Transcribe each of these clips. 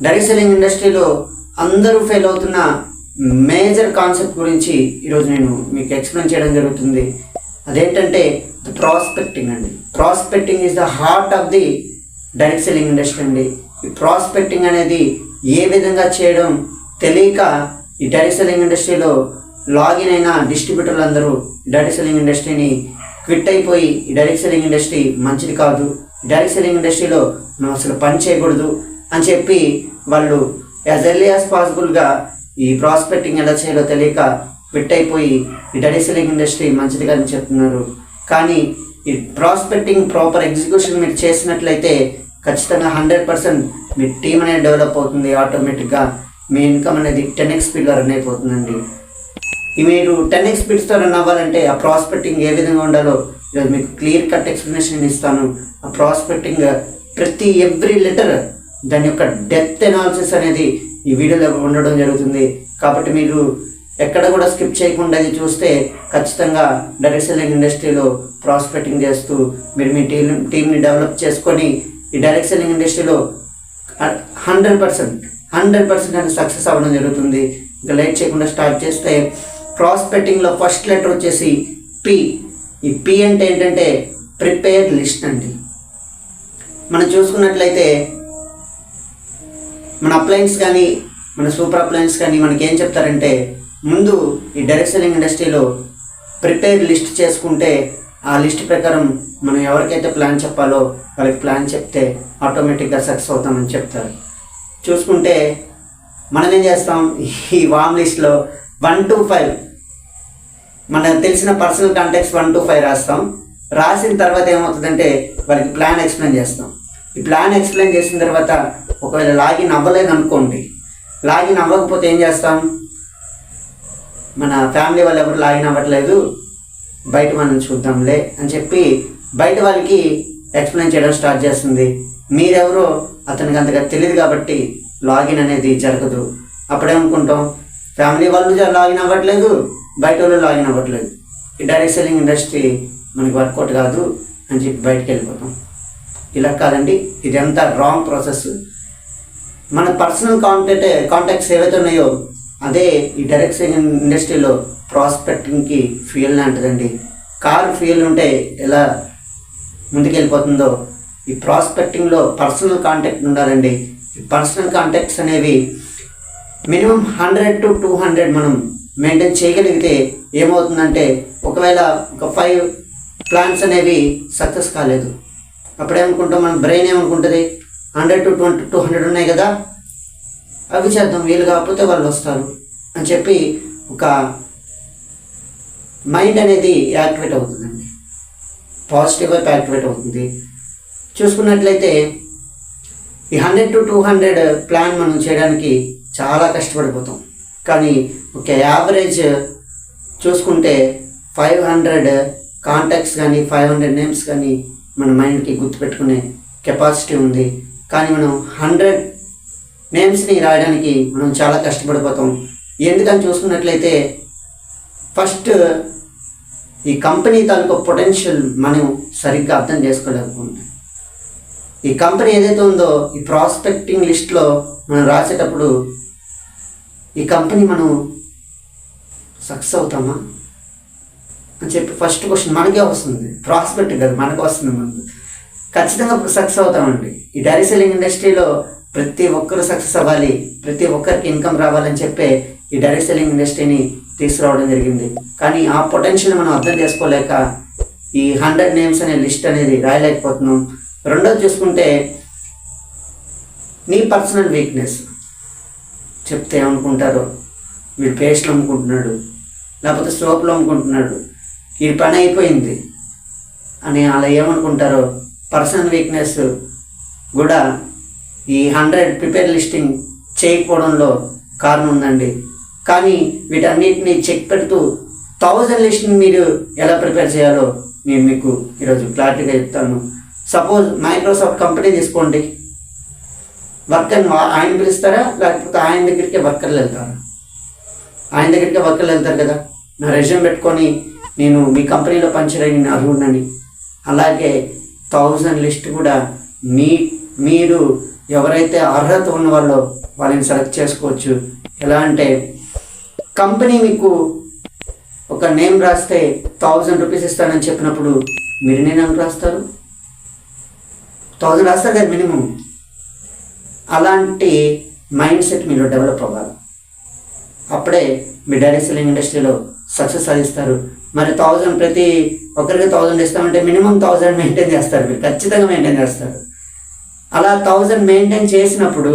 Direct selling ఇండస్ట్రీలో అందరూ fail అవుతున్న మేజర్ కాన్సెప్ట్ గురించి ఈరోజు నేను మీకు ఎక్స్ప్లెయిన్ చేయడం జరుగుతుంది. అదేంటంటే ద ప్రాస్పెక్టింగ్ అండి. Prospecting is the heart of the direct selling industry అండి. ఈ ప్రాస్పెక్టింగ్ అనేది ఏ విధంగా చేయడం తెలియక ఈ డైరెక్ట్ సెల్లింగ్ ఇండస్ట్రీలో లాగిన్ అయిన డిస్ట్రిబ్యూటర్లు అందరూ డైరెక్ట్ సెల్లింగ్ ఇండస్ట్రీని క్విట్ అయిపోయి ఈ డైరెక్ట్ సెల్లింగ్ ఇండస్ట్రీ మంచిది కాదు, డైరెక్ట్ సెల్లింగ్ ఇండస్ట్రీలో మనం అసలు పని చేయకూడదు అని చెప్పి వాళ్ళు యాజ్ ఎర్లీ యాజ్ పాసిబుల్గా ఈ ప్రాస్పెక్టింగ్ ఎలా చేయాలో తెలియక క్విట్ అయిపోయి ఈ డైరెక్ట్ సెల్లింగ్ ఇండస్ట్రీ మంచిది కాదని చెప్తున్నారు. కానీ ఈ ప్రాస్పెక్టింగ్ ప్రాపర్ ఎగ్జిక్యూషన్ మీరు చేసినట్లయితే ఖచ్చితంగా 100% మీ టీం అనేది డెవలప్ అవుతుంది. ఆటోమేటిక్గా మీ ఇన్కమ్ అనేది 10x స్పీడ్లో రన్ అయిపోతుందండి. మీరు 10x స్పీడ్స్తో రన్ అవ్వాలంటే ఆ ప్రాస్పెక్టింగ్ ఏ విధంగా ఉండాలో ఈరోజు మీకు క్లియర్ కట్ ఎక్స్ప్లెనేషన్ ఇస్తాను. ఆ ప్రాస్పెక్టింగ్ ప్రతి ఎవ్రీ లెటర్ దాని యొక్క డెప్త్ అనాలిసిస్ అనేది ఈ వీడియోలో ఉండడం జరుగుతుంది. కాబట్టి మీరు ఎక్కడ కూడా స్కిప్ చేయకుండా ఇది చూస్తే ఖచ్చితంగా డైరెక్ట్ సెల్లింగ్ ఇండస్ట్రీలో ప్రాస్పెక్టింగ్ చేస్తూ మీరు మీ టీంని డెవలప్ చేసుకొని ఈ డైరెక్ట్ సెల్లింగ్ ఇండస్ట్రీలో 100% అనేది సక్సెస్ అవ్వడం జరుగుతుంది. ఇంకా లేట్ చేయకుండా స్టార్ట్ చేస్తే ప్రాస్పెక్టింగ్లో ఫస్ట్ లెటర్ వచ్చేసి పి. ఈ పి అంటే ఏంటంటే ప్రిపేర్ లిస్ట్ అండి. మనం చూసుకున్నట్లయితే మన అప్లయన్స్ కానీ మన సూపర్ అప్లయన్స్ కానీ మనకి ఏం చెప్తారంటే ముందు ఈ డైరెక్ట్ సెల్లింగ్ ఇండస్ట్రీలో ప్రిపేర్ లిస్ట్ చేసుకుంటే ఆ లిస్ట్ ప్రకారం మనం ఎవరికైతే ప్లాన్ చెప్పాలో వాళ్ళకి ప్లాన్ చెప్తే ఆటోమేటిక్గా సక్సెస్ అవుతామని చెప్తారు. చూసుకుంటే మనం ఏం చేస్తాం, ఈ వామ్ లిస్ట్లో 1 to 5 మనకు తెలిసిన పర్సనల్ కాంటాక్ట్స్ 1 to 5 రాస్తాం. రాసిన తర్వాత ఏమవుతుందంటే వాళ్ళకి ప్లాన్ ఎక్స్ప్లెయిన్ చేస్తాం. ఈ ప్లాన్ ఎక్స్ప్లెయిన్ చేసిన తర్వాత ఒకవేళ లాగిన్ అవ్వలేదు అనుకోండి, లాగిన్ అవ్వకపోతే ఏం చేస్తాం, మన ఫ్యామిలీ వాళ్ళు ఎవరు లాగిన్ అవ్వట్లేదు బయట మనం చూద్దాంలే అని చెప్పి బయట వాళ్ళకి ఎక్స్ప్లెయిన్ చేయడం స్టార్ట్ చేస్తుంది. మీరెవరో అతనికి అంతగా తెలియదు కాబట్టి లాగిన్ అనేది జరగదు. అప్పుడేమనుకుంటాం ఫ్యామిలీ వాళ్ళు లాగిన్ అవ్వట్లేదు, బయట వాళ్ళు లాగిన్ అవ్వట్లేదు, ఈ డైరెక్ట్ సెల్లింగ్ ఇండస్ట్రీ మనకి వర్కౌట్ కాదు అని చెప్పి బయటకు వెళ్ళిపోతాం. ఇలా కాదండి, ఇదంతా రాంగ్ ప్రాసెస్. మన పర్సనల్ కాంటాక్ట్స్ ఏవైతే ఉన్నాయో అదే ఈ డైరెక్ట్ సెల్లింగ్ ఇండస్ట్రీలో ప్రాస్పెక్టింగ్కి ఫ్యూయల్ లాంటిదండి. కార్ ఫ్యూయల్ ఉంటే ఎలా ముందుకెళ్ళిపోతుందో ఈ ప్రాస్పెక్టింగ్లో పర్సనల్ కాంటాక్ట్ ఉండాలండి. ఈ పర్సనల్ కాంటాక్ట్స్ అనేవి మినిమం 100 to 200 మనం మెయింటైన్ చేయగలిగితే ఏమవుతుందంటే ఒకవేళ ఒక 5 ప్లాన్స్ అనేవి సక్సెస్ కాలేదు, అప్పుడేమనుకుంటాం మన బ్రెయిన్ ఏమనుకుంటుంది 100 to 200 ఉన్నాయి కదా అవి చేద్దాం, వీలు కాకపోతే వాళ్ళు వస్తారు అని చెప్పి ఒక మైండ్ అనేది యాక్టివేట్ అవుతుందండి, పాజిటివ్ వైపు యాక్టివేట్ అవుతుంది. చూసుకున్నట్లయితే ఈ 100 to 200 ప్లాన్ మనం చేయడానికి చాలా కష్టపడిపోతాం. కానీ ఒక యావరేజ్ చూసుకుంటే 500 కాంటాక్ట్స్ కానీ 500 నేమ్స్ కానీ మన మైండ్కి గుర్తుపెట్టుకునే కెపాసిటీ ఉంది. కానీ మనం 100 నేమ్స్ని రాయడానికి మనం చాలా కష్టపడిపోతాం. ఎందుకని చూసుకున్నట్లయితే ఫస్ట్ ఈ కంపెనీ తాలూకు పొటెన్షియల్ మనం సరిగ్గా అర్థం చేసుకోలేకపోతుంది. ఈ కంపెనీ ఏదైతే ఉందో ఈ ప్రాస్పెక్టింగ్ లిస్ట్లో మనం రాసేటప్పుడు ఈ కంపెనీ మనం సక్సెస్ అవుతామా అని చెప్పి ఫస్ట్ క్వశ్చన్ మనకే వస్తుంది. ప్రాస్పెక్ట్ కాదు, మనకు వస్తుంది. మనకు ఖచ్చితంగా సక్సెస్ అవుతామండి. ఈ డైరెక్ట్ సెల్లింగ్ ఇండస్ట్రీలో ప్రతి ఒక్కరు సక్సెస్ అవ్వాలి, ప్రతి ఒక్కరికి ఇన్కమ్ రావాలని చెప్పే ఈ డైరెక్ట్ సెల్లింగ్ ఇండస్ట్రీని తీసుకురావడం జరిగింది. కానీ ఆ పొటెన్షియల్ మనం అర్థం చేసుకోలేక ఈ 100 నేమ్స్ అనే లిస్ట్ అనేది రాయలేకపోతున్నాం. రెండోది చూసుకుంటే నీ పర్సనల్ వీక్నెస్ చెప్తే ఏమనుకుంటారో, వీడు పేస్ట్లు అమ్ముకుంటున్నాడు, లేకపోతే సోపులు అమ్ముకుంటున్నాడు, ఈ పని అయిపోయింది అని అలా ఏమనుకుంటారో. పర్సనల్ వీక్నెస్ కూడా ఈ 100 ప్రిపేర్ లిస్టింగ్ చేయకపోవడంలో కారణం ఉందండి. కానీ వీటన్నిటిని చెక్ పెడుతూ 1000 లిస్ట్ని మీరు ఎలా ప్రిపేర్ చేయాలో నేను మీకు ఈరోజు క్లారిటీగా చెప్తాను. సపోజ్ మైక్రోసాఫ్ట్ కంపెనీ తీసుకోండి, వర్కర్ ఆయన పిలుస్తారా లేకపోతే ఆయన దగ్గరికే వర్కర్లు వెళ్తారా? ఆయన దగ్గరికే వర్కర్లు వెళ్తారు కదా. నా రెజ్యూమ్ పెట్టుకొని నేను మీ కంపెనీలో పనిచేయని అర్హుడినని. అలాగే 1000 లిస్ట్ కూడా మీరు ఎవరైతే అర్హత ఉన్న వాళ్ళని సెలెక్ట్ చేసుకోవచ్చు. ఎలా అంటే కంపెనీ మీకు ఒక నేమ్ రాస్తే 1000 రూపీస్ ఇస్తానని చెప్పినప్పుడు మీరు నేనేం రాస్తారు? 1000 రాస్తారు కదా మినిమం. అలాంటి మైండ్ సెట్ మీరు డెవలప్ అవ్వాలి. అప్పుడే మీ డైరెక్ట్ సెల్లింగ్ ఇండస్ట్రీలో సక్సెస్ సాధిస్తారు. మరి 1000 ప్రతి ఒక్కరికి 1000 ఇస్తామంటే మినిమం 1000 మెయింటైన్ చేస్తారు, మీరు ఖచ్చితంగా మెయింటైన్ చేస్తారు. అలా 1000 మెయింటైన్ చేసినప్పుడు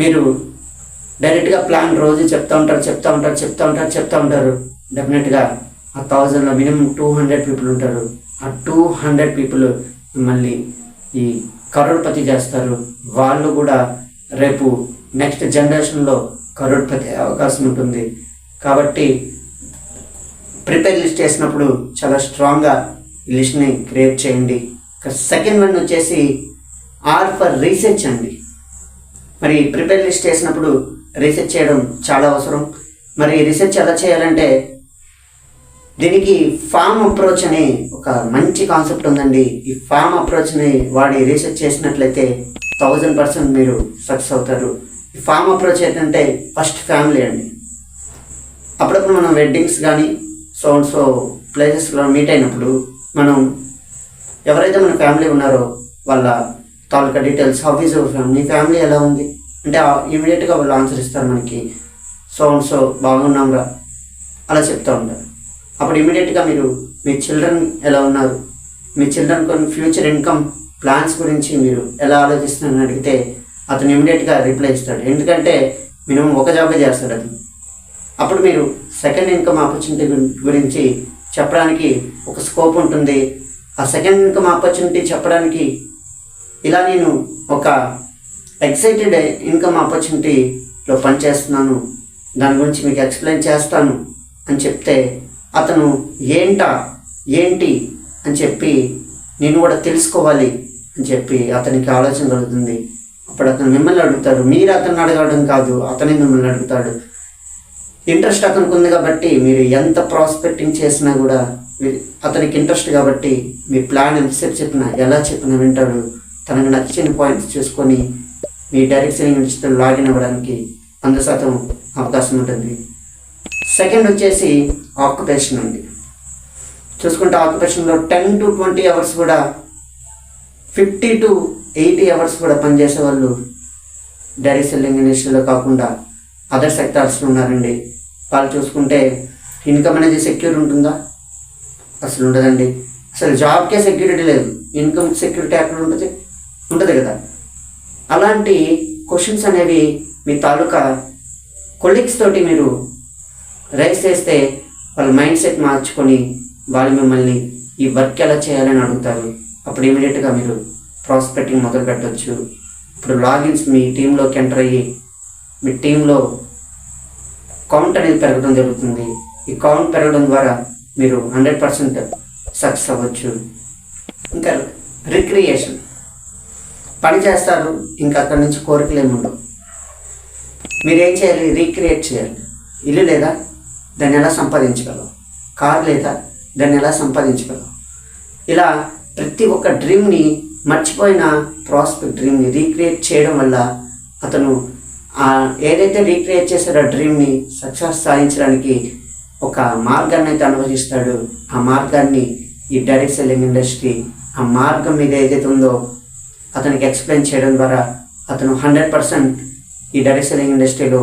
మీరు డైరెక్ట్గా ప్లాన్ రోజు చెప్తూ ఉంటారు. డెఫినెట్గా ఆ 1000లో మినిమం 200 పీపుల్ ఉంటారు. ఆ 200 పీపుల్ మిమ్మల్ని ఈ కరోడ్పతి చేస్తారు. వాళ్ళు కూడా రేపు నెక్స్ట్ జనరేషన్లో కరోడ్పతి అవకాశం ఉంటుంది. కాబట్టి ప్రిపేర్ లిస్ట్ చేసినప్పుడు చాలా స్ట్రాంగ్గా ఈ లిస్ట్ని క్రియేట్ చేయండి. సెకండ్ వన్ వచ్చేసి ఆర్ ఫర్ రీసెర్చ్ అండి. మరి ప్రిపేర్ లిస్ట్ చేసినప్పుడు రీసెర్చ్ చేయడం చాలా అవసరం. మరి రీసెర్చ్ ఎలా చేయాలంటే దీనికి ఫామ్ అప్రోచ్ అనే ఒక మంచి కాన్సెప్ట్ ఉందండి. ఈ ఫామ్ అప్రోచ్ని వాడి రీసెర్చ్ చేసినట్లయితే 1000% మీరు సక్సెస్ అవుతారు. ఈ ఫామ్ అప్రోచ్ ఏంటంటే ఫస్ట్ ఫ్యామిలీ అండి. అప్పుడప్పుడు మనం వెడ్డింగ్స్ కానీ సో ప్లేసెస్లో మీట్ అయినప్పుడు మనం ఎవరైతే మన ఫ్యామిలీ ఉన్నారో వాళ్ళ తాలూకా details, how is your family, family ఎలా ఉంది అంటే ఇమీడియట్గా వాళ్ళు ఆన్సర్ ఇస్తారు మనకి. సో బాగున్నాంరా అలా చెప్తూ ఉంటారు. అప్పుడు ఇమీడియట్గా మీరు మీ చిల్డ్రన్ ఎలా ఉన్నారు, మీ చిల్డ్రన్ కొన్ని ఫ్యూచర్ ఇన్కమ్ ప్లాన్స్ గురించి మీరు ఎలా ఆలోచిస్తున్నారని అడిగితే అతను ఇమీడియట్గా రిప్లై ఇస్తాడు. ఎందుకంటే మినిమం ఒక జాబే చేస్తాడు అతను. అప్పుడు మీరు సెకండ్ ఇన్కమ్ ఆపర్చునిటీ గురించి చెప్పడానికి ఒక స్కోప్ ఉంటుంది. ఆ సెకండ్ ఇన్కమ్ ఆపర్చునిటీ చెప్పడానికి ఇలా నేను ఒక ఎక్సైటెడ్ ఇన్కమ్ ఆపర్చునిటీలో పనిచేస్తున్నాను, దాని గురించి మీకు ఎక్స్ప్లెయిన్ చేస్తాను అని చెప్తే అతను ఏంటి అని చెప్పి నేను కూడా తెలుసుకోవాలి అని చెప్పి అతనికి ఆలోచన కలుగుతుంది. అప్పుడు అతను మిమ్మల్ని అడుగుతాడు. మీరు అతన్ని అడగడం కాదు, అతనే మిమ్మల్ని అడుగుతాడు. ఇంట్రెస్ట్ అతనికి ఉంది కాబట్టి మీరు ఎంత ప్రాస్పెక్టింగ్ చేసినా కూడా అతనికి ఇంట్రెస్ట్ కాబట్టి మీ ప్లాన్ ఎంతసేపు చెప్పినా ఎలా చెప్పినా వింటాడు. తనకు నచ్చిన పాయింట్స్ చూసుకొని మీ డైరెక్ట్ సెల్లింగ్ ఇండస్ట్రీలో లాగిన్ అవ్వడానికి 100% అవకాశం ఉంటుంది. సెకండ్ వచ్చేసి ఆక్యుపేషన్ ఉంది. చూసుకుంటే ఆక్యుపేషన్లో 10 to 20 అవర్స్ కూడా 50 to 80 అవర్స్ కూడా పనిచేసే వాళ్ళు డైరెక్ట్ సెల్లింగ్ ఇండస్ట్రీలో కాకుండా అదర్ సెక్టార్స్లో ఉన్నారండి. వాళ్ళు చూసుకుంటే ఇన్కమ్ అనేది సెక్యూర్ ఉంటుందా? అసలు ఉండదండి. అసలు జాబ్కే సెక్యూరిటీ లేదు, ఇన్కమ్ సెక్యూరిటీ ఎక్కడ ఉంటుంది కదా. అలాంటి క్వశ్చన్స్ అనేవి మీ తాలూకా కొలీగ్స్ తోటి మీరు రైస్ చేస్తే వాళ్ళ మైండ్ సెట్ మార్చుకొని వాళ్ళు మిమ్మల్ని ఈ వర్క్ ఎలా చేయాలని అడుగుతారు. అప్పుడు ఇమీడియట్గా మీరు ప్రాస్పెక్టింగ్ మొదలు పెట్టవచ్చు. ఇప్పుడు లాగిన్స్ మీ టీంలోకి ఎంటర్ అయ్యి మీ టీంలో కౌంట్ అనేది పెరగడం జరుగుతుంది. ఈ కౌంట్ పెరగడం ద్వారా మీరు 100% సక్సెస్ అవ్వచ్చు. ఇంకా రిక్రియేషన్ పని చేస్తారు, ఇంకా అక్కడి నుంచి కోరికలు ఏముండవు. మీరేం చేయాలి? రీక్రియేట్ చేయాలి. ఇల్లు లేదా దాన్ని ఎలా సంపాదించగలవు, కార్ లేదా దాన్ని ఎలా సంపాదించగలవు. ఇలా ప్రతి ఒక్క డ్రీమ్ని, మర్చిపోయిన ప్రాస్పెక్ట్ డ్రీమ్ని రీక్రియేట్ చేయడం వల్ల అతను ఏదైతే రీక్రియేట్ చేశారో ఆ డ్రీమ్ని సక్సెస్ సాధించడానికి ఒక మార్గాన్ని అయితే అనుభవిస్తాడు. ఆ మార్గాన్ని ఈ డైరెక్ట్ సెల్లింగ్ ఇండస్ట్రీ ఆ మార్గం మీద ఏదైతే ఉందో అతనికి ఎక్స్ప్లెయిన్ చేయడం ద్వారా అతను 100% ఈ డైరెక్ట్ సెల్లింగ్ ఇండస్ట్రీలో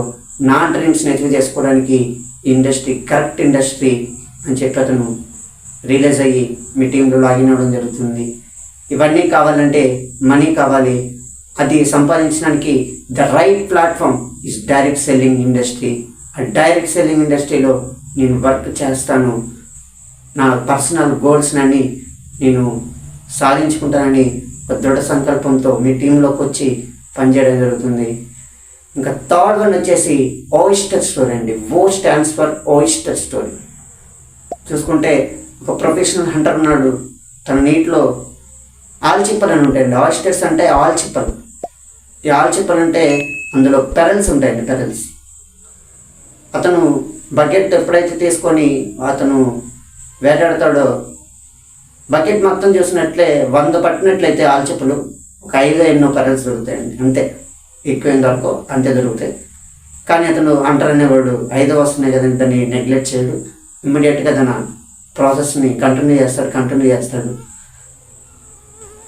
నా డ్రీమ్స్ని అచీవ్ చేసుకోవడానికి ఈ ఇండస్ట్రీ కరెక్ట్ ఇండస్ట్రీ అని చెప్పి అతను రియలైజ్ అయ్యి మీ టీంలో లాగిన్ అవ్వడం జరుగుతుంది. ఇవన్నీ కావాలంటే మనీ కావాలి. అది సంపాదించడానికి the right platform is direct selling industry. ఆ డైరెక్ట్ సెల్లింగ్ ఇండస్ట్రీలో నేను వర్క్ చేస్తాను, నా పర్సనల్ గోల్స్ని నేను సాధించుకుంటానని ఒక దృఢ సంకల్పంతో మీ టీంలోకి వచ్చి పనిచేయడం జరుగుతుంది. ఇంకా థర్డ్ వన్ వచ్చేసి ఓయిస్టర్ స్టోరీ అండి. ఓ స్టాండ్స్ ఫర్ ఓయిస్టర్ స్టోరీ. చూసుకుంటే ఒక ప్రొఫెషనల్ హంటర్ ఉన్నాడు. తన నీటిలో ఆల్చిప్పలు అని ఉంటాయండి. ఆయిస్టర్స్ అంటే ఆల్చిప్పలు. ఈ ఆల్చిప్పలు అంటే అందులో పెరల్స్ ఉంటాయండి, పెరల్స్. అతను బకెట్ ఎప్పుడైతే తీసుకొని అతను వేటాడతాడో బకెట్ మొత్తం చూసినట్లే 100 పట్టినట్లయితే ఆల్చిప్పలు ఒక 5 ఎన్నో పెరల్స్ దొరుకుతాయండి, అంతే. ఎక్కువ దొరకవు, అంతే దొరుకుతాయి. కానీ అతను అంటర్ అనేవాడు 5 వస్తున్నాయి కదండి దాన్ని నెగ్లెక్ట్ చేయడు. ఇమ్మీడియట్గా తన ప్రాసెస్ని కంటిన్యూ చేస్తాడు.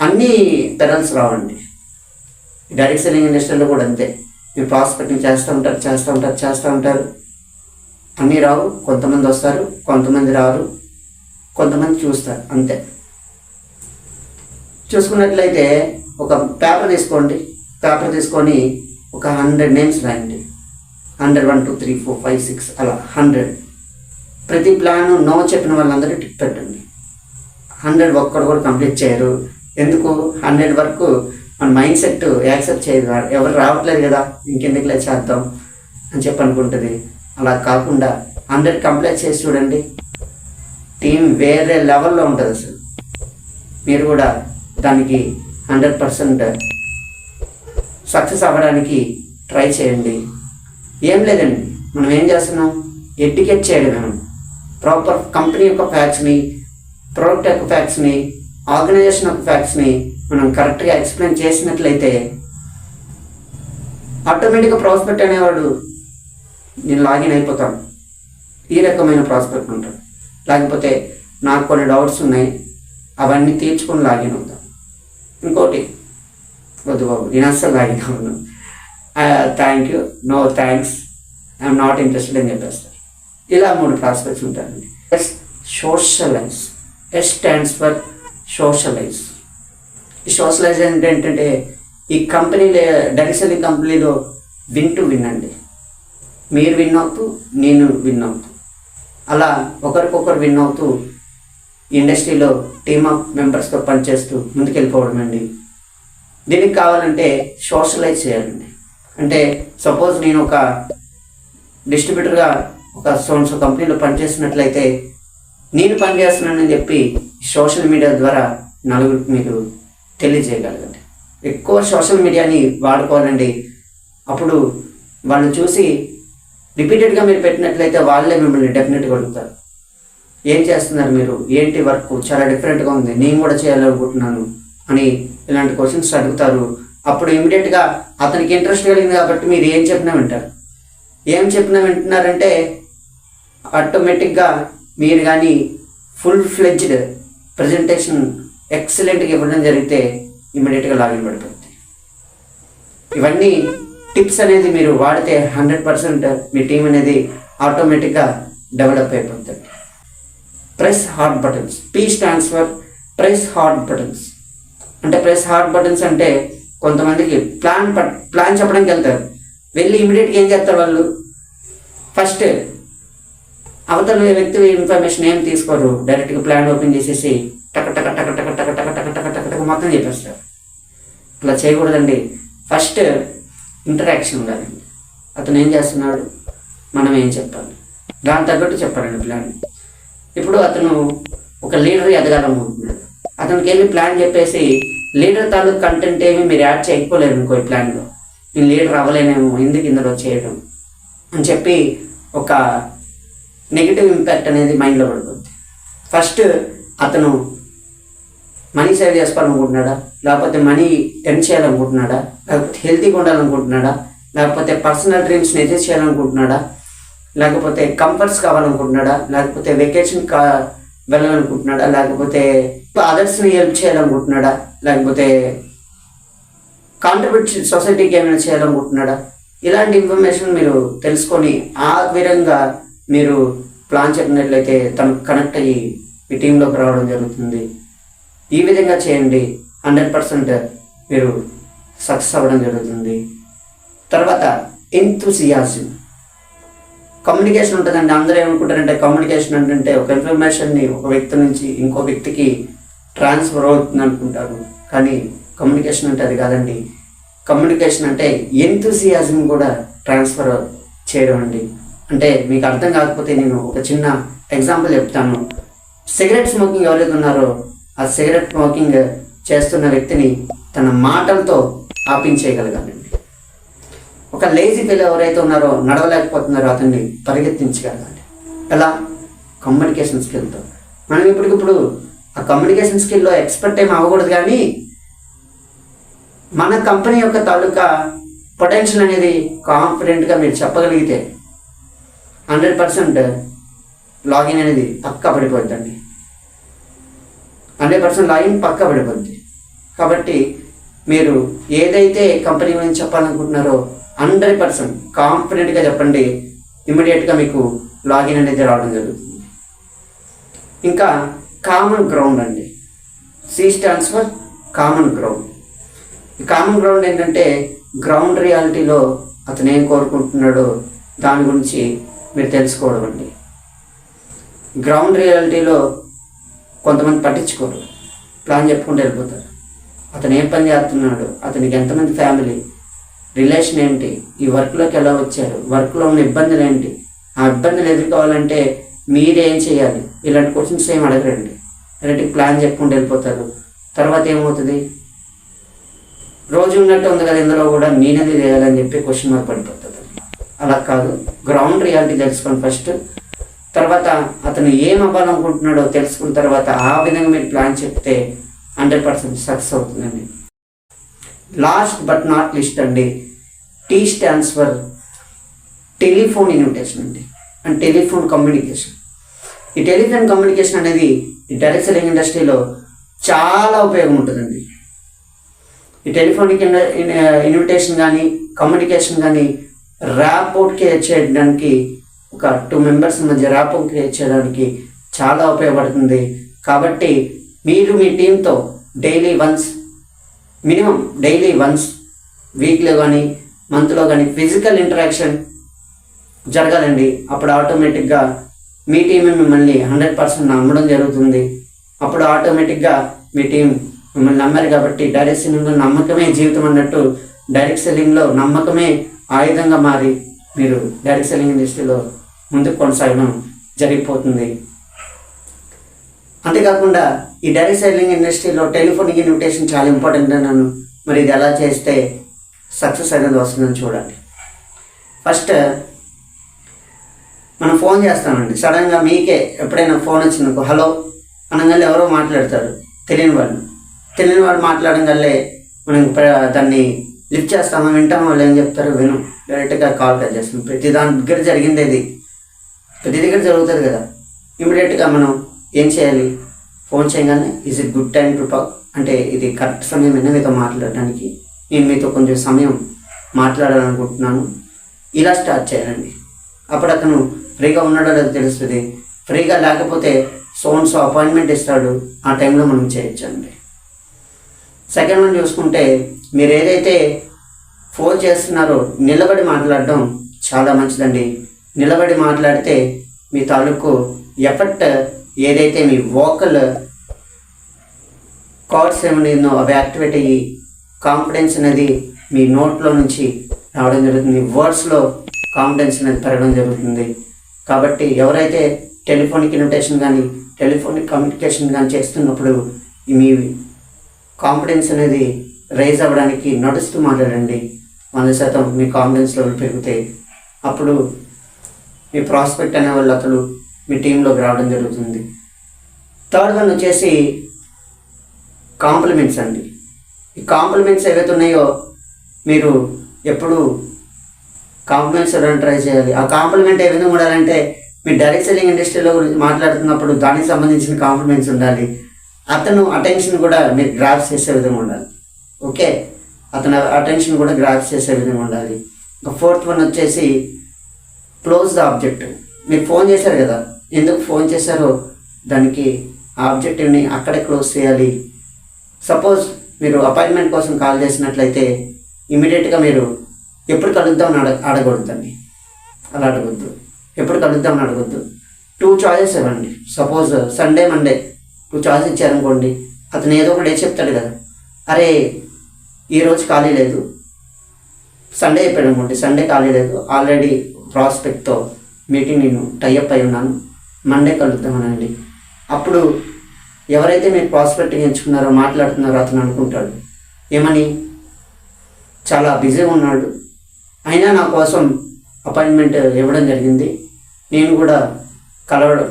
అన్నీ పెరల్స్ రావండి. డైరెక్ట్ సెల్లింగ్ ఇండస్ట్రీలో కూడా అంతే. మీరు ప్రాస్పెక్టింగ్ చేస్తూ ఉంటారు. అన్నీ రావు. కొంతమంది వస్తారు, కొంతమంది రారు, కొంతమంది చూస్తారు, అంతే. చూసుకున్నట్లయితే ఒక పేపర్ తీసుకొని ఒక 100 నేమ్స్ రాయండి. 100, 1 2 3 4 5 6 అలా 100. ప్రతి ప్లాను నో చెప్పిన వాళ్ళందరూ టిక్ పెట్టండి. 100 ఒక్కడు కూడా కంప్లీట్ చేయరు. ఎందుకు? 100 వరకు మన మైండ్ సెట్ యాక్సెప్ట్ చేయదు. ఎవరు రావట్లేదు కదా, ఇంకెందుకులే చేద్దాం అని చెప్పి అనుకుంటుంది. అలా కాకుండా 100 కంప్లీట్ చేసి చూడండి. టీం వేరే లెవెల్లో ఉంటుంది అసలు. మీరు కూడా దానికి 100% సక్సెస్ అవ్వడానికి ట్రై చేయండి. ఏం లేదండి, మనం ఏం చేస్తున్నాం, ఎడ్యుకేట్ చేయడం. మనం ప్రాపర్ కంపెనీ యొక్క ఫ్యాక్ట్స్ని, ప్రోడక్ట్ యొక్క ఫ్యాక్ట్స్ని, ఆర్గనైజేషన్ యొక్క ఫ్యాక్ట్స్ని మనం కరెక్ట్గా ఎక్స్ప్లెయిన్ చేసినట్లయితే ఆటోమేటిక్గా ప్రాస్పెక్ట్ అనేవాడు నేను లాగిన్ అయిపోతాను. ఈ రకమైన ప్రాస్పెక్ట్ ఉంటాడు. లేకపోతే నాకు కొన్ని డౌట్స్ ఉన్నాయి, అవన్నీ తీర్చుకొని లాగిన్ అవుతాను. ఇంకోటి, వద్దు బాబు నేను అస్సలు లాగిన్ అవ్వను, thank you, no thanks, I'm not interested అని చెప్పేస్తారు. ఇలా 3 ప్రాస్పెక్ట్స్ ఉంటాయండి. Socialise. S stands for socialise. ఈ సోషలైజ్ ఏంటంటే ఈ కంపెనీలో, డైరెక్ట్ సెల్లింగ్ కంపెనీలో వినండి. మీరు విన్ అవుతూ, నేను విన్ అవుతూ, అలా ఒకరికొకరు విన్ అవుతూ ఇండస్ట్రీలో టీమ్ ఆఫ్ మెంబర్స్తో పనిచేస్తూ ముందుకెళ్ళిపోవడం అండి. దీనికి కావాలంటే సోషలైజ్ చేయాలండి. అంటే సపోజ్ నేను ఒక డిస్ట్రిబ్యూటర్గా ఒక సోన్స్ కంపెనీలో పనిచేస్తున్నట్లయితే నేను పనిచేస్తున్నానని చెప్పి సోషల్ మీడియా ద్వారా నలుగురికి మీరు తెలియజేయగలగండి. ఎక్కువ సోషల్ మీడియాని వాడుకోవాలండి. అప్పుడు వాళ్ళు చూసి రిపీటెడ్గా మీరు పెట్టినట్లయితే వాళ్ళే మిమ్మల్ని డెఫినెట్గా అడుగుతారు, ఏం చేస్తున్నారు మీరు, ఏంటి వర్క్ చాలా డిఫరెంట్గా ఉంది, నేను కూడా చేయాలనుకుంటున్నాను అని ఇలాంటి క్వశ్చన్స్ అడుగుతారు. అప్పుడు ఇమీడియట్గా అతనికి ఇంట్రెస్ట్ కలిగింది కాబట్టి మీరు ఏం చెప్పినా వింటారు. ఏం చెప్పినా వింటున్నారంటే ఆటోమేటిక్గా మీరు కానీ ఫుల్ ఫ్లెడ్జ్డ్ ప్రజెంటేషన్ ఎక్సలెంట్గా ఇవ్వడం జరిగితే ఇమీడియట్గా లాగిన్ పడిపోతుంది. ఇవన్నీ టిప్స్ అనేది మీరు వాడితే 100% మీ టీం అనేది ఆటోమేటిక్గా డెవలప్ అయిపోతుంది. Press hot buttons. P stands for press hot buttons. అంటే ప్రెస్ హాట్ బటన్స్ అంటే కొంతమందికి ప్లాన్ చెప్పడానికి వెళ్తారు, వెళ్ళి ఇమీడియట్గా ఏం చేస్తారు వాళ్ళు, ఫస్ట్ అవతల వ్యక్తి ఇన్ఫర్మేషన్ ఏం తీసుకోరు, డైరెక్ట్గా ప్లాన్ ఓపెన్ చేసేసి టక టక టక టక టక టక టక టక టక టక మొత్తం చెప్పేస్తారు. అలా చేయకూడదండి. ఫస్ట్ ఇంటరాక్షన్ ఉండాలండి. అతను ఏం చేస్తున్నాడు, మనం ఏం చెప్పాలి, దాని తగ్గట్టు చెప్పాలండి ప్లాన్. ఇప్పుడు అతను ఒక లీడర్ ఎదగాలనుకుంటున్నాడు, అతనికి వెళ్ళి ప్లాన్ చెప్పేసి లీడర్ తాలూకు కంటెంట్ ఏమి మీరు యాడ్ చేయకపోలేరు అనుకో, ఈ ప్లాన్లో నేను లీడర్ అవ్వలేనేమో, ఎందుకు ఇందులో చేయడం అని చెప్పి ఒక నెగిటివ్ ఇంపాక్ట్ అనేది మైండ్లో పడిపోతుంది. ఫస్ట్ అతను మనీ సేవ్ చేసుకోవాలనుకుంటున్నాడా, లేకపోతే మనీ ఎర్న్ చేయాలనుకుంటున్నాడా, లేకపోతే హెల్తీగా ఉండాలనుకుంటున్నాడా, లేకపోతే పర్సనల్ డ్రీమ్స్ని అచీవ్ చేయాలనుకుంటున్నాడా, లేకపోతే కంఫర్ట్స్ కావాలనుకుంటున్నాడా, లేకపోతే వెకేషన్ వెళ్ళాలనుకుంటున్నాడా, లేకపోతే అదర్స్ని హెల్ప్ చేయాలనుకుంటున్నాడా, లేకపోతే కాంట్రిబ్యూట్ సొసైటీకి ఏమైనా చేయాలనుకుంటున్నాడా. ఇలాంటి ఇన్ఫర్మేషన్ మీరు తెలుసుకొని ఆ విధంగా మీరు ప్లాన్ చెప్పినట్లయితే తనకు కనెక్ట్ అయ్యి మీ టీంలోకి రావడం జరుగుతుంది. ఈ విధంగా చేయండి, 100% మీరు సక్సెస్ అవ్వడం జరుగుతుంది. తర్వాత ఎంతూసియాజం. కమ్యూనికేషన్ ఉంటుందండి. అందరూ ఏమనుకుంటారంటే కమ్యూనికేషన్ అంటే ఒక ఇన్ఫర్మేషన్ని ఒక వ్యక్తి నుంచి ఇంకో వ్యక్తికి ట్రాన్స్ఫర్ అవుతుంది అనుకుంటారు. కానీ కమ్యూనికేషన్ అంటే అది కాదండి. కమ్యూనికేషన్ అంటే ఎంతూసియాజం కూడా ట్రాన్స్ఫర్ చేయడం అండి. అంటే మీకు అర్థం కాకపోతే నేను ఒక చిన్న ఎగ్జాంపుల్ చెప్తాను. సిగరెట్ స్మోకింగ్ ఎవరైతే ఉన్నారో ఆ సిగరెట్ స్మోకింగ్ చేస్తున్న వ్యక్తిని తన మాటలతో ఆపించేయగలగాలండి. ఒక లేజీ ఫెలో ఎవరైతే ఉన్నారో, నడవలేకపోతున్నారో అతన్ని పరిగెత్తించగలగాలి. ఎలా? కమ్యూనికేషన్ స్కిల్తో. మనం ఇప్పటికిప్పుడు ఆ కమ్యూనికేషన్ స్కిల్లో ఎక్స్పర్ట్ ఏం అవ్వకూడదు, కానీ మన కంపెనీ యొక్క తాలూకా పొటెన్షియల్ అనేది కాన్ఫిడెంట్గా మీరు చెప్పగలిగితే 100% లాగిన్ అనేది పక్కా పడిపోద్దండి. 100% లాగిన్ పక్కా పడిపోద్ది. కాబట్టి మీరు ఏదైతే కంపెనీ గురించి చెప్పాలనుకుంటున్నారో 100% కాన్ఫిడెంట్గా చెప్పండి. ఇమ్మీడియట్గా మీకు లాగిన్ అనేది రావడం జరుగుతుంది. ఇంకా కామన్ గ్రౌండ్ అండి. C stands for common ground. ఈ కామన్ గ్రౌండ్ ఏంటంటే గ్రౌండ్ రియాలిటీలో అతను ఏం కోరుకుంటున్నాడో దాని గురించి మీరు తెలుసుకోవడం అండి. గ్రౌండ్ రియాలిటీలో కొంతమంది పట్టించుకోరు, ప్లాన్ చెప్పుకుంటూ వెళ్ళిపోతారు. అతను ఏం పని చేస్తున్నాడు, అతనికి ఎంతమంది ఫ్యామిలీ, రిలేషన్ ఏంటి, ఈ వర్క్లోకి ఎలా వచ్చారు, వర్క్లో ఉన్న ఇబ్బందులు ఏంటి, ఆ ఇబ్బందులు ఎదుర్కోవాలంటే మీరేం చేయాలి, ఇలాంటి క్వశ్చన్స్ ఏం అడగరండి. ఇలాంటి ప్లాన్ చెప్పుకుంటూ వెళ్ళిపోతారు. తర్వాత ఏమవుతుంది, రోజు ఉన్నట్టు ఉంది కదా ఇందులో కూడా నేనేది చేయాలని చెప్పి క్వశ్చన్ మార్క్ పడిపోతుంది. అలా కాదు, గ్రౌండ్ రియాలిటీ తెలుసుకోండి ఫస్ట్. తర్వాత అతను ఏం అవ్వాలనుకుంటున్నాడో తెలుసుకున్న తర్వాత ఆ విధంగా మీరు ప్లాన్ చెప్తే 100% సక్సెస్ అవుతుందండి. లాస్ట్ బట్ నాట్ లిస్ట్ అండి, tea stands for telephone invitation అండి, అండ్ టెలిఫోన్ కమ్యూనికేషన్. ఈ టెలిఫోన్ కమ్యూనికేషన్ అనేది ఈ డైరెక్ట్ సెల్లింగ్ ఇండస్ట్రీలో చాలా ఉపయోగం ఉంటుందండి. ఈ టెలిఫోనిక్ ఇన్విటేషన్ కానీ కమ్యూనికేషన్ కానీ ర్యాపోర్ట్ క్రియేట్ చేయడానికి, ఒక 2 మెంబర్స్ మధ్య ర్యాపోర్ట్ క్రియేట్ చేయడానికి చాలా ఉపయోగపడుతుంది. కాబట్టి మీరు మీ టీంతో డైలీ వన్స్ వీక్లో కానీ మంత్లో కానీ ఫిజికల్ ఇంటరాక్షన్ జరగాలండి. అప్పుడు ఆటోమేటిక్గా మీ టీమే మిమ్మల్ని 100% నమ్మడం జరుగుతుంది. అప్పుడు ఆటోమేటిక్గా మీ టీం మిమ్మల్ని నమ్మారు కాబట్టి డైరెక్ట్ సెల్లింగ్లో నమ్మకమే జీవితం అన్నట్టు డైరెక్ట్ సెల్లింగ్లో నమ్మకమే ఆయుధంగా మారి మీరు డైరెక్ట్ సెల్లింగ్ ఇండస్ట్రీలో ముందుకు కొనసాగడం జరిగిపోతుంది. అంతేకాకుండా ఈ డైరెక్ట్ సెల్లింగ్ ఇండస్ట్రీలో టెలిఫోనిక్ ఇన్విటేషన్ చాలా ఇంపార్టెంట్ అన్నాను. మరి ఇది ఎలా చేస్తే సక్సెస్ అనేది వస్తుందని చూడండి. ఫస్ట్ మనం ఫోన్ చేస్తామండి. సడన్గా మీకే ఎప్పుడైనా ఫోన్ వచ్చిందనుకో, హలో అనగానే ఎవరో మాట్లాడతారు, తెలియని వాళ్ళు మాట్లాడగలే మనం దాన్ని లిఫ్ట్ చేస్తామో వింటామో, వాళ్ళు ఏం చెప్తారో విను, డైరెక్ట్గా కాల్ కట్ చేస్తాం. ప్రతి దాని దగ్గర జరిగింది ఇది, ప్రతి దగ్గర జరుగుతుంది కదా. ఇమీడియట్గా మనం ఏం చేయాలి, ఫోన్ చేయగానే is it good time to talk, అంటే ఇది కరెక్ట్ సమయమైనా మీతో మాట్లాడడానికి, నేను మీతో కొంచెం సమయం మాట్లాడాలనుకుంటున్నాను, ఇలా స్టార్ట్ చేయాలండి. అప్పుడు అతను ఫ్రీగా ఉన్నాడో లేదో తెలుస్తుంది. ఫ్రీగా లేకపోతే సో అపాయింట్మెంట్ ఇస్తాడు, ఆ టైంలో మనం చేయొచ్చండి. సెకండ్ వన్ చూసుకుంటే, మీరు ఏదైతే ఫోన్ చేస్తున్నారో నిలబడి మాట్లాడడం చాలా మంచిదండి. నిలబడి మాట్లాడితే మీ తాలూకు ఎఫర్ట్ ఏదైతే మీ వోకల్ కార్డ్స్ ఏమో అవి యాక్టివేట్ అయ్యి కాన్ఫిడెన్స్ అనేది మీ నోట్లో నుంచి రావడం జరుగుతుంది, వర్డ్స్లో కాన్ఫిడెన్స్ అనేది పెరగడం జరుగుతుంది. కాబట్టి ఎవరైతే టెలిఫోనిక్ ఇన్విటేషన్ కానీ టెలిఫోనిక్ కమ్యూనికేషన్ కానీ చేస్తున్నప్పుడు మీ కాన్ఫిడెన్స్ అనేది రైజ్ అవ్వడానికి నడుస్తూ మాట్లాడండి. 100% మీ కాన్ఫిడెన్స్ లెవెల్ పెరుగుతాయి. అప్పుడు మీ ప్రాస్పెక్ట్ అనే వాళ్ళు అతను మీ టీంలోకి రావడం జరుగుతుంది. థర్డ్ వన్ వచ్చేసి కాంప్లిమెంట్స్ అండి. ఈ కాంప్లిమెంట్స్ ఏవైతే ఉన్నాయో మీరు ఎప్పుడు కాంప్లిమెంట్స్ ఇవ్వడానికి ట్రై చేయాలి. ఆ కాంప్లిమెంట్ ఏ విధంగా ఉండాలంటే, మీ డైరెక్ట్ సెల్లింగ్ ఇండస్ట్రీలో గురించి మాట్లాడుతున్నప్పుడు దానికి సంబంధించిన కాంప్లిమెంట్స్ ఉండాలి. అతను అటెన్షన్ కూడా మీరు గ్రాప్స్ చేసే విధంగా ఉండాలి. ఓకే, అతను అటెన్షన్ కూడా గ్రాప్స్ చేసే విధంగా ఉండాలి. ఇంకా ఫోర్త్ వన్ వచ్చేసి క్లోజ్ ద ఆబ్జెక్టివ్. మీరు ఫోన్ చేశారు కదా, ఎందుకు ఫోన్ చేశారో దానికి ఆ ఆబ్జెక్టివ్ని అక్కడే క్లోజ్ చేయాలి. సపోజ్ మీరు అపాయింట్మెంట్ కోసం కాల్ చేసినట్లయితే ఇమీడియట్గా మీరు ఎప్పుడు కలుద్దామని అడగకూడదండి. అలా అడగొద్దు, ఎప్పుడు కలుద్దామని అడగొద్దు. 2 చాయిసెస్ ఇవ్వండి. సపోజ్ సండే మండే 2 చాయిస్ ఇచ్చారనుకోండి, అతను ఏదో ఒక డే చెప్తాడు కదా, అరే ఈరోజు ఖాళీ లేదు, సండే చెప్పాడు అనుకోండి, సండే ఖాళీ లేదు, ఆల్రెడీ ప్రాస్పెక్ట్తో మీటింగ్ నేను టైఅప్ అయి ఉన్నాను, మండే కలుద్దామనండి. అప్పుడు ఎవరైతే మీరు ప్రాస్పెక్టింగ్ ఎంచుకున్నారో మాట్లాడుతున్నారో అతను అనుకుంటాడు, ఏమని, చాలా బిజీగా ఉన్నాడు, అయినా నా కోసం అపాయింట్మెంట్ ఇవ్వడం జరిగింది, నేను కూడా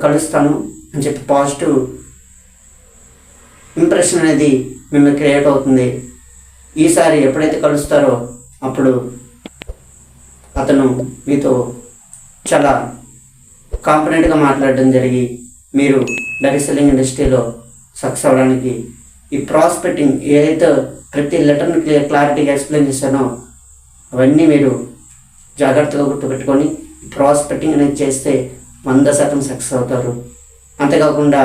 కలుస్తాను అని చెప్పి పాజిటివ్ ఇంప్రెషన్ అనేది మిమ్మల్ని క్రియేట్ అవుతుంది. ఈసారి ఎప్పుడైతే కలుస్తారో అప్పుడు అతను మీతో చాలా కాన్ఫిడెంట్గా మాట్లాడడం జరిగి మీరు డైరెక్ట్ సెల్లింగ్ ఇండస్ట్రీలో సక్సెస్ అవ్వడానికి ఈ ప్రాస్పెక్టింగ్ ఏదైతే ప్రతి లెటర్ని క్లారిటీగా ఎక్స్ప్లెయిన్ చేశానో అవన్నీ మీరు జాగ్రత్తగా గుర్తుపెట్టుకొని ప్రాస్పెక్టింగ్ అనేది చేస్తే 100% సక్సెస్ అవుతారు. అంతేకాకుండా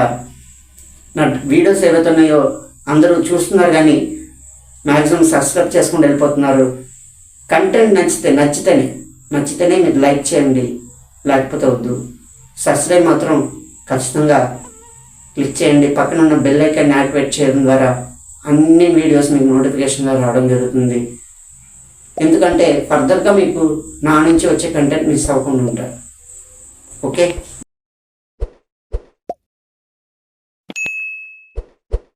నా వీడియోస్ ఏవైతున్నాయో అందరూ చూస్తున్నారు కానీ మ్యాక్సిమం సబ్స్క్రైబ్ చేసుకుంటూ వెళ్ళిపోతున్నారు. కంటెంట్ నచ్చితేనే మీరు లైక్ చేయండి, లేకపోతే వద్దు. సబ్స్క్రైబ్ మాత్రం ఖచ్చితంగా క్లిక్ చేయండి. పక్కన ఉన్న బెల్ ఐకాన్ యాక్టివేట్ చేయడం ద్వారా అన్ని వీడియోస్ మీకు నోటిఫికేషన్గా రావడం జరుగుతుంది. ఎందుకంటే ఫర్దర్గా మీకు నా నుంచి వచ్చే కంటెంట్ మిస్ అవ్వకుండా ఉంటారు. ఓకే,